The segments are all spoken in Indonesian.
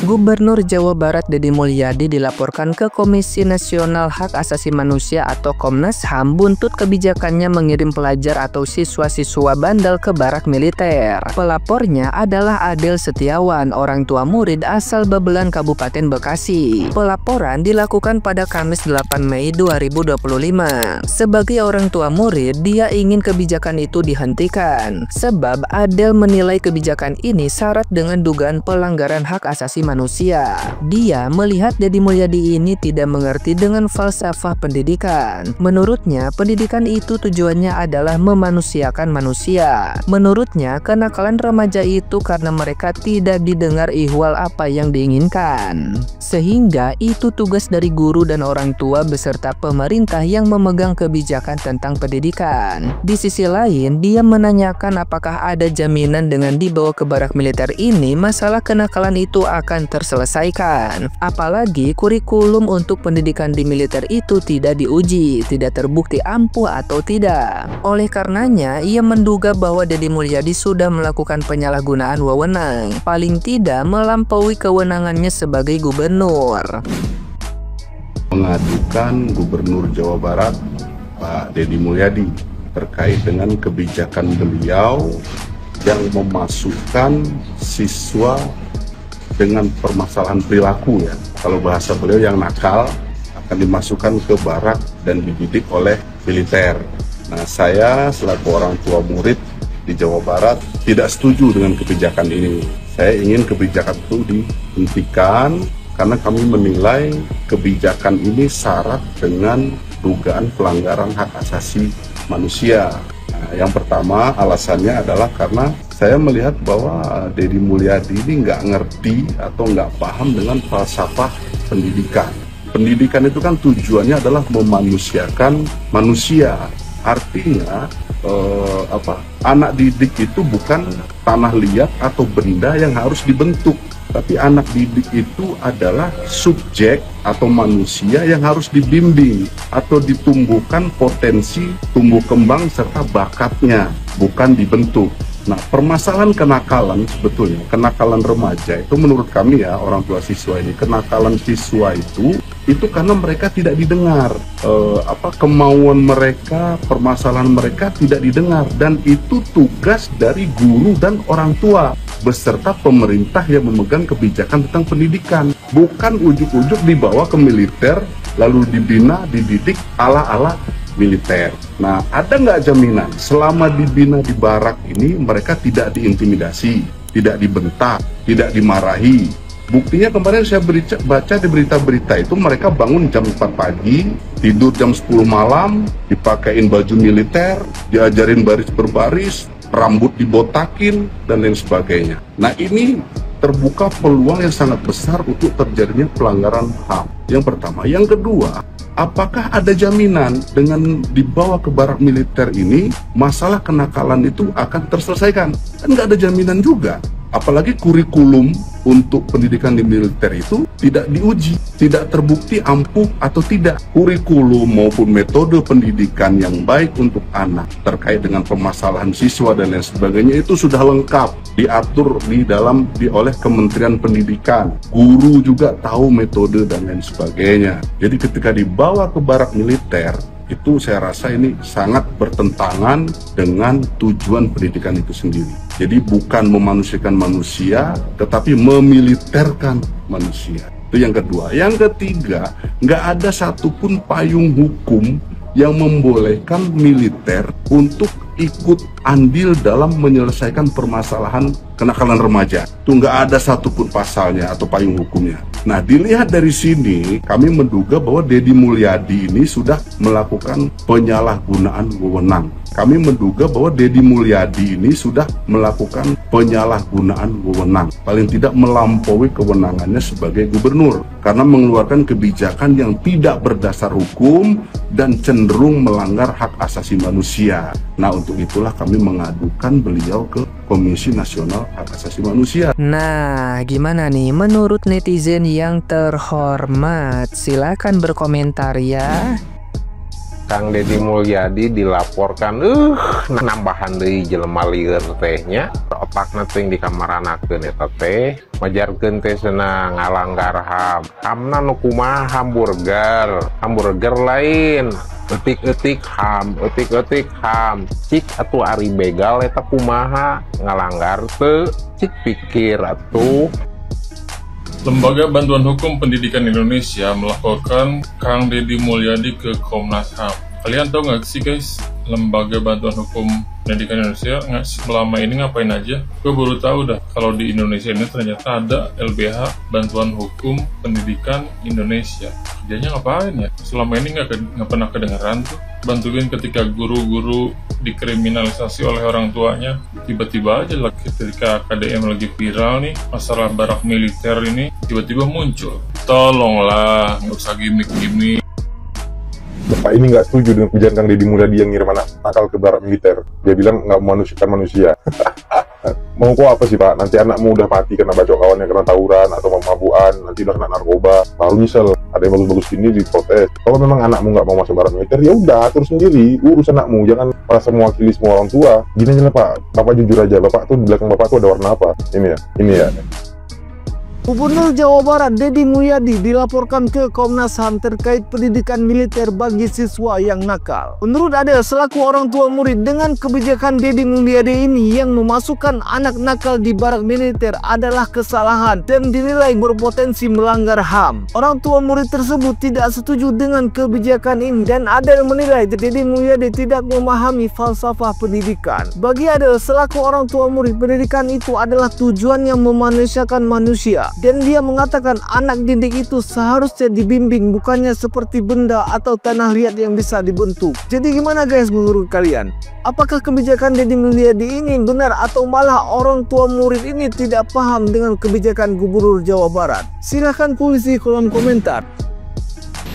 Gubernur Jawa Barat Deddy Mulyadi dilaporkan ke Komisi Nasional Hak Asasi Manusia atau Komnas HAM buntut kebijakannya mengirim pelajar atau siswa-siswa bandel ke barak militer. Pelapornya adalah Adel Setiawan, orang tua murid asal Babelan Kabupaten Bekasi. Pelaporan dilakukan pada Kamis 8 Mei 2025. Sebagai orang tua murid, dia ingin kebijakan itu dihentikan sebab Adel menilai kebijakan ini syarat dengan dugaan pelanggaran hak asasi manusia. Dia melihat Deddy Mulyadi ini tidak mengerti dengan falsafah pendidikan. Menurutnya, pendidikan itu tujuannya adalah memanusiakan manusia. Menurutnya, kenakalan remaja itu karena mereka tidak didengar ihwal apa yang diinginkan. Sehingga itu tugas dari guru dan orang tua beserta pemerintah yang memegang kebijakan tentang pendidikan. Di sisi lain, dia menanyakan apakah ada jaminan dengan dibawa ke barak militer ini masalah kenakalan itu akan terselesaikan. Apalagi kurikulum untuk pendidikan di militer itu tidak diuji, tidak terbukti ampuh atau tidak. Oleh karenanya, ia menduga bahwa Deddy Mulyadi sudah melakukan penyalahgunaan wewenang, paling tidak melampaui kewenangannya sebagai gubernur. Mengadukan Gubernur Jawa Barat Pak Deddy Mulyadi terkait dengan kebijakan beliau yang memasukkan siswa dengan permasalahan perilaku, ya. Kalau bahasa beliau yang nakal akan dimasukkan ke barak dan dididik oleh militer. Nah, saya selaku orang tua murid di Jawa Barat tidak setuju dengan kebijakan ini. Saya ingin kebijakan itu dihentikan karena kami menilai kebijakan ini syarat dengan dugaan pelanggaran hak asasi manusia. Nah, yang pertama alasannya adalah karena saya melihat bahwa Deddy Mulyadi ini nggak ngerti atau nggak paham dengan falsafah pendidikan. Pendidikan itu kan tujuannya adalah memanusiakan manusia. Artinya anak didik itu bukan tanah liat atau benda yang harus dibentuk. Tapi anak didik itu adalah subjek atau manusia yang harus dibimbing atau ditumbuhkan potensi tumbuh kembang serta bakatnya, bukan dibentuk. Nah, permasalahan kenakalan sebetulnya, kenakalan remaja itu menurut kami, ya, orang tua siswa ini, kenakalan siswa itu karena mereka tidak didengar, kemauan mereka, permasalahan mereka tidak didengar, dan itu tugas dari guru dan orang tua beserta pemerintah yang memegang kebijakan tentang pendidikan, bukan ujuk-ujuk dibawa ke militer lalu dibina, dididik ala-ala militer. Nah, ada nggak jaminan selama dibina di barak ini mereka tidak diintimidasi, tidak dibentak, tidak dimarahi? Buktinya kemarin saya baca di berita-berita itu mereka bangun jam 4 pagi, tidur jam 10 malam, dipakein baju militer, diajarin baris berbaris, rambut dibotakin, dan lain sebagainya. Nah, ini terbuka peluang yang sangat besar untuk terjadinya pelanggaran HAM. Yang pertama. Yang kedua, apakah ada jaminan dengan dibawa ke barak militer ini masalah kenakalan itu akan terselesaikan? Kan nggak ada jaminan juga. Apalagi kurikulum untuk pendidikan di militer itu tidak diuji, tidak terbukti ampuh atau tidak. Kurikulum maupun metode pendidikan yang baik untuk anak terkait dengan permasalahan siswa dan lain sebagainya itu sudah lengkap diatur oleh Kementerian Pendidikan. Guru juga tahu metode dan lain sebagainya. Jadi ketika dibawa ke barak militer, itu saya rasa ini sangat bertentangan dengan tujuan pendidikan itu sendiri. Jadi bukan memanusiakan manusia, tetapi memiliterkan manusia. Itu yang kedua. Yang ketiga, nggak ada satupun payung hukum yang membolehkan militer untuk ikut andil dalam menyelesaikan permasalahan kenakalan remaja. Itu nggak ada satupun pasalnya atau payung hukumnya. Nah, dilihat dari sini, kami menduga bahwa Deddy Mulyadi ini sudah melakukan penyalahgunaan wewenang. Kami menduga bahwa Deddy Mulyadi ini sudah melakukan penyalahgunaan wewenang. Paling tidak melampaui kewenangannya sebagai gubernur, karena mengeluarkan kebijakan yang tidak berdasar hukum dan cenderung melanggar hak asasi manusia. Nah, untuk itulah kami mengadukan beliau ke Komisi Nasional Hak Asasi Manusia. Nah, gimana nih menurut netizen yang terhormat? Silakan berkomentar ya. Kang Deddy Mulyadi dilaporkan nambahan deui jelema lieur tehnya otakna teh di kamar anakeun eta teh majarkeun teh senang ngalanggar HAM. HAMna nu kumaha hamburger lain etik-etik HAM cik atuh ari begal eta kumaha ngalanggar teu cik pikir atuh. Lembaga Bantuan Hukum Pendidikan Indonesia melaporkan Kang Deddy Mulyadi ke Komnas HAM. Kalian tahu nggak sih guys, Lembaga Bantuan Hukum Pendidikan Indonesia selama ini ngapain aja? Gue baru tahu dah kalau di Indonesia ini ternyata ada LBH Bantuan Hukum Pendidikan Indonesia. Kerjanya ngapain ya? Selama ini nggak pernah kedengeran tuh. Bantuin ketika guru-guru dikriminalisasi oleh orang tuanya. Tiba-tiba aja lah ketika KDM lagi viral nih, masalah barak militer ini tiba-tiba muncul. Tolonglah, nggak usah gimmick-gimmick. Bapak ini nggak setuju dengan kebijakan Kang Deddy Mulyadi yang ngirim anak nakal ke barak militer. Dia bilang nggak memanusiakan manusia. Mau kok apa sih Pak? Nanti anakmu udah mati karena bacok kawannya karena tawuran atau memabukan, nanti udah kena narkoba, baru nyesel. Ada yang bagus-bagus gini diprotes. Kalau memang anakmu nggak mau masuk barak militer, ya udah atur sendiri, urus anakmu, jangan merasa mewakili semua orang tua. Gini aja lah Pak, Bapak jujur aja, Bapak tuh di belakang Bapak tuh ada warna apa? Ini ya. Gubernur Jawa Barat Deddy Mulyadi dilaporkan ke Komnas HAM terkait pendidikan militer bagi siswa yang nakal. Menurut Adel selaku orang tua murid, dengan kebijakan Deddy Mulyadi ini yang memasukkan anak nakal di barak militer adalah kesalahan dan dinilai berpotensi melanggar HAM. Orang tua murid tersebut tidak setuju dengan kebijakan ini dan Adel menilai Deddy Mulyadi tidak memahami falsafah pendidikan. Bagi Adel selaku orang tua murid, pendidikan itu adalah tujuan yang memanusiakan manusia. Dan dia mengatakan anak didik itu seharusnya dibimbing, bukannya seperti benda atau tanah liat yang bisa dibentuk. Jadi gimana guys menurut kalian? Apakah kebijakan Deddy Mulyadi ini benar atau malah orang tua murid ini tidak paham dengan kebijakan Gubernur Jawa Barat? Silahkan tulis di kolom komentar.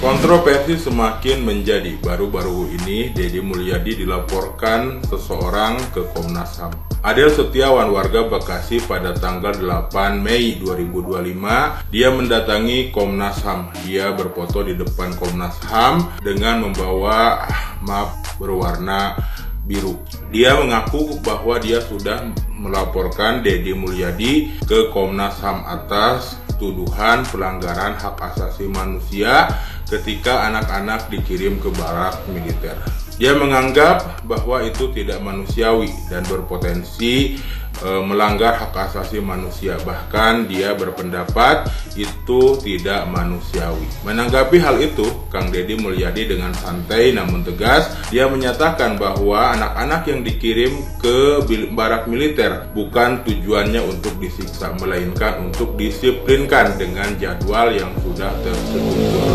Kontroversi semakin menjadi. Baru-baru ini Deddy Mulyadi dilaporkan seseorang ke Komnas HAM. Adel Setiawan, warga Bekasi, pada tanggal 8 Mei 2025 dia mendatangi Komnas HAM. Dia berfoto di depan Komnas HAM dengan membawa map berwarna biru. Dia mengaku bahwa dia sudah melaporkan Deddy Mulyadi ke Komnas HAM atas tuduhan pelanggaran hak asasi manusia ketika anak-anak dikirim ke barak militer. Dia menganggap bahwa itu tidak manusiawi dan berpotensi melanggar hak asasi manusia. Bahkan dia berpendapat itu tidak manusiawi. Menanggapi hal itu, Kang Deddy Mulyadi dengan santai namun tegas, dia menyatakan bahwa anak-anak yang dikirim ke barak militer bukan tujuannya untuk disiksa, melainkan untuk disiplinkan dengan jadwal yang sudah terstruktur.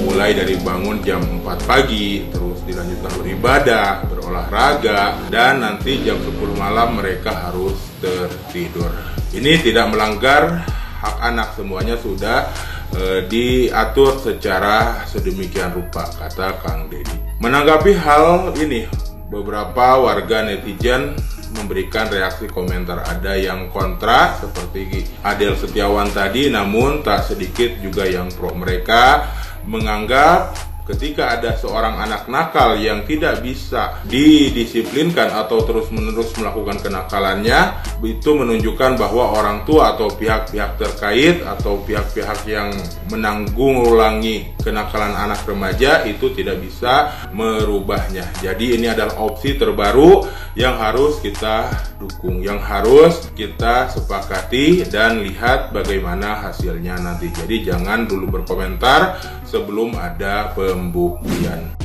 Mulai dari bangun jam 4 pagi, terus dilanjutkan beribadah, berolahraga, dan nanti jam 10 malam mereka harus tertidur. Ini tidak melanggar hak anak, semuanya sudah diatur secara sedemikian rupa, kata Kang Deddy. Menanggapi hal ini, beberapa warga netizen memberikan reaksi komentar. Ada yang kontra seperti Adel Setiawan tadi, namun tak sedikit juga yang pro. Mereka menganggap ketika ada seorang anak nakal yang tidak bisa didisiplinkan atau terus-menerus melakukan kenakalannya, itu menunjukkan bahwa orang tua atau pihak-pihak terkait atau pihak-pihak yang menanggulangi kenakalan anak remaja itu tidak bisa merubahnya. Jadi ini adalah opsi terbaru yang harus kita dukung, yang harus kita sepakati dan lihat bagaimana hasilnya nanti. Jadi jangan dulu berkomentar sebelum ada pembuktian.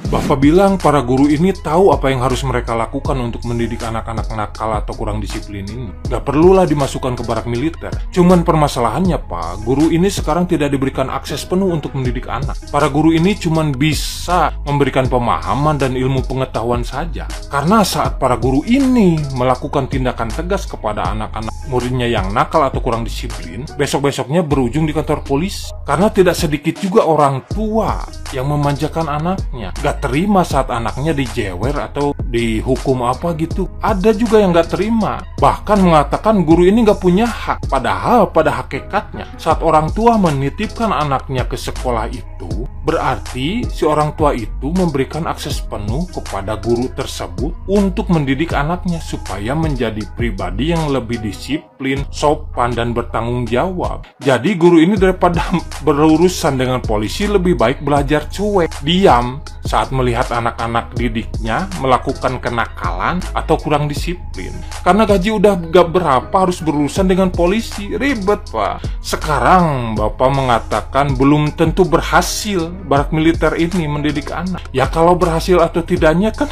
Bapak bilang para guru ini tahu apa yang harus mereka lakukan untuk mendidik anak-anak nakal atau kurang disiplin ini. Gak perlulah dimasukkan ke barak militer. Cuman permasalahannya Pak, guru ini sekarang tidak diberikan akses penuh untuk mendidik anak. Para guru ini cuman bisa memberikan pemahaman dan ilmu pengetahuan saja. Karena saat para guru ini melakukan tindakan tegas kepada anak-anak muridnya yang nakal atau kurang disiplin, besok-besoknya berujung di kantor polisi. Karena tidak sedikit juga orang tua yang memanjakan anaknya. Gak terima saat anaknya dijewer atau dihukum apa gitu. Ada juga yang nggak terima, bahkan mengatakan guru ini nggak punya hak. Padahal pada hakikatnya saat orang tua menitipkan anaknya ke sekolah itu, berarti si orang tua itu memberikan akses penuh kepada guru tersebut untuk mendidik anaknya supaya menjadi pribadi yang lebih disiplin, sopan, dan bertanggung jawab. Jadi guru ini daripada berurusan dengan polisi lebih baik belajar cuek, diam saat melihat anak-anak didiknya melakukan kenakalan atau kurang disiplin. Karena gaji udah gak berapa harus berurusan dengan polisi, ribet Pak. Sekarang Bapak mengatakan belum tentu berhasil barak militer ini mendidik anak. Ya kalau berhasil atau tidaknya kan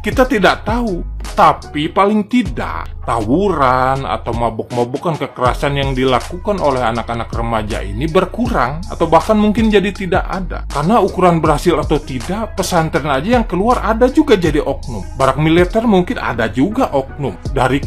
kita tidak tahu. Tapi paling tidak tawuran atau mabuk-mabukan kekerasan yang dilakukan oleh anak-anak remaja ini berkurang atau bahkan mungkin jadi tidak ada. Karena ukuran berhasil atau tidak, pesantren aja yang keluar ada juga jadi oknum. Barak militer mungkin ada juga oknum. Dari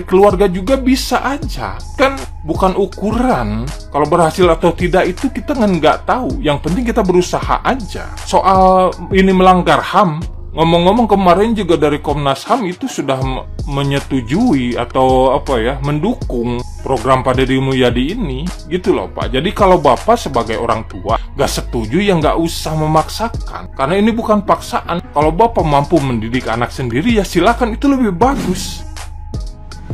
keluarga juga bisa aja. Kan bukan ukuran kalau berhasil atau tidak itu kita nggak tahu. Yang penting kita berusaha aja. Soal ini melanggar HAM, ngomong-ngomong kemarin juga dari Komnas HAM itu sudah menyetujui atau mendukung program Pak Deddy Mulyadi ini gitu loh Pak. Jadi kalau Bapak sebagai orang tua gak setuju ya gak usah memaksakan, karena ini bukan paksaan. Kalau Bapak mampu mendidik anak sendiri ya silakan, itu lebih bagus.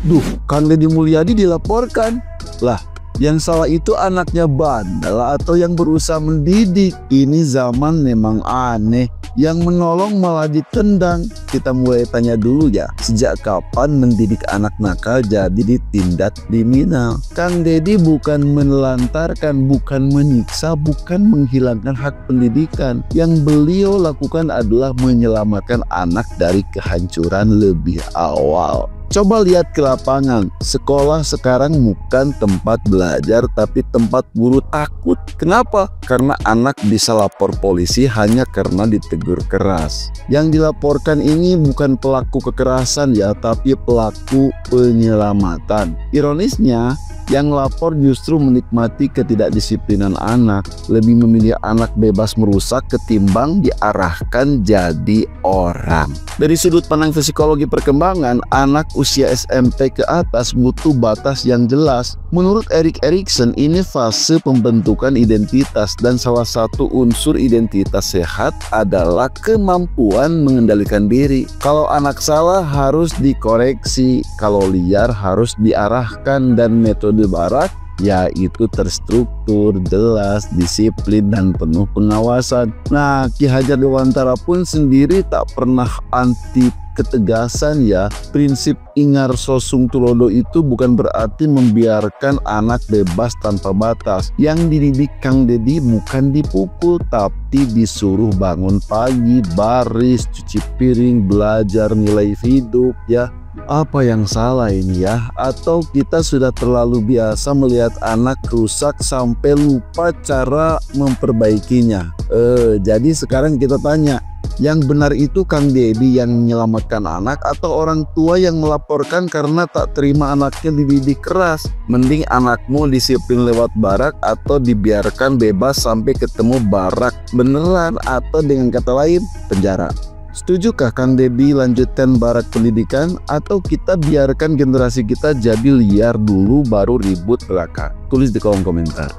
Duh, Kang Deddy Mulyadi dilaporkan. Lah, yang salah itu anaknya bandel atau yang berusaha mendidik? Ini zaman memang aneh. Yang menolong malah ditendang. Kita mulai tanya dulu ya, sejak kapan mendidik anak nakal jadi ditindak kriminal? Kang Deddy bukan menelantarkan, bukan menyiksa, bukan menghilangkan hak pendidikan. Yang beliau lakukan adalah menyelamatkan anak dari kehancuran lebih awal. Coba lihat ke lapangan, sekolah sekarang bukan tempat belajar tapi tempat guru takut. Kenapa? Karena anak bisa lapor polisi hanya karena ditegur keras. Yang dilaporkan ini bukan pelaku kekerasan ya, tapi pelaku penyelamatan. Ironisnya, yang lapor justru menikmati ketidakdisiplinan anak, lebih memilih anak bebas merusak ketimbang diarahkan jadi orang. Dari sudut pandang psikologi perkembangan, anak usia SMP ke atas butuh batas yang jelas. Menurut Erik Erikson, ini fase pembentukan identitas, dan salah satu unsur identitas sehat adalah kemampuan mengendalikan diri. Kalau anak salah harus dikoreksi, kalau liar harus diarahkan, dan metode barat yaitu terstruktur, jelas, disiplin, dan penuh pengawasan. Nah, Ki Hajar Dewantara pun sendiri tak pernah anti ketegasan ya. Prinsip Ingar Sosung Tulodo itu bukan berarti membiarkan anak bebas tanpa batas. Yang dididik Kang Deddy bukan dipukul, tapi disuruh bangun pagi, baris, cuci piring, belajar nilai hidup ya. Apa yang salah ini ya? Atau kita sudah terlalu biasa melihat anak rusak sampai lupa cara memperbaikinya? Jadi sekarang kita tanya, yang benar itu Kang Deddy yang menyelamatkan anak atau orang tua yang melaporkan karena tak terima anaknya dididik keras? Mending anakmu disiplin lewat barak atau dibiarkan bebas sampai ketemu barak beneran, atau dengan kata lain penjara. Setujukah Kang Deddy lanjutkan barak pendidikan, atau kita biarkan generasi kita jadi liar dulu baru ribut belaka? Tulis di kolom komentar.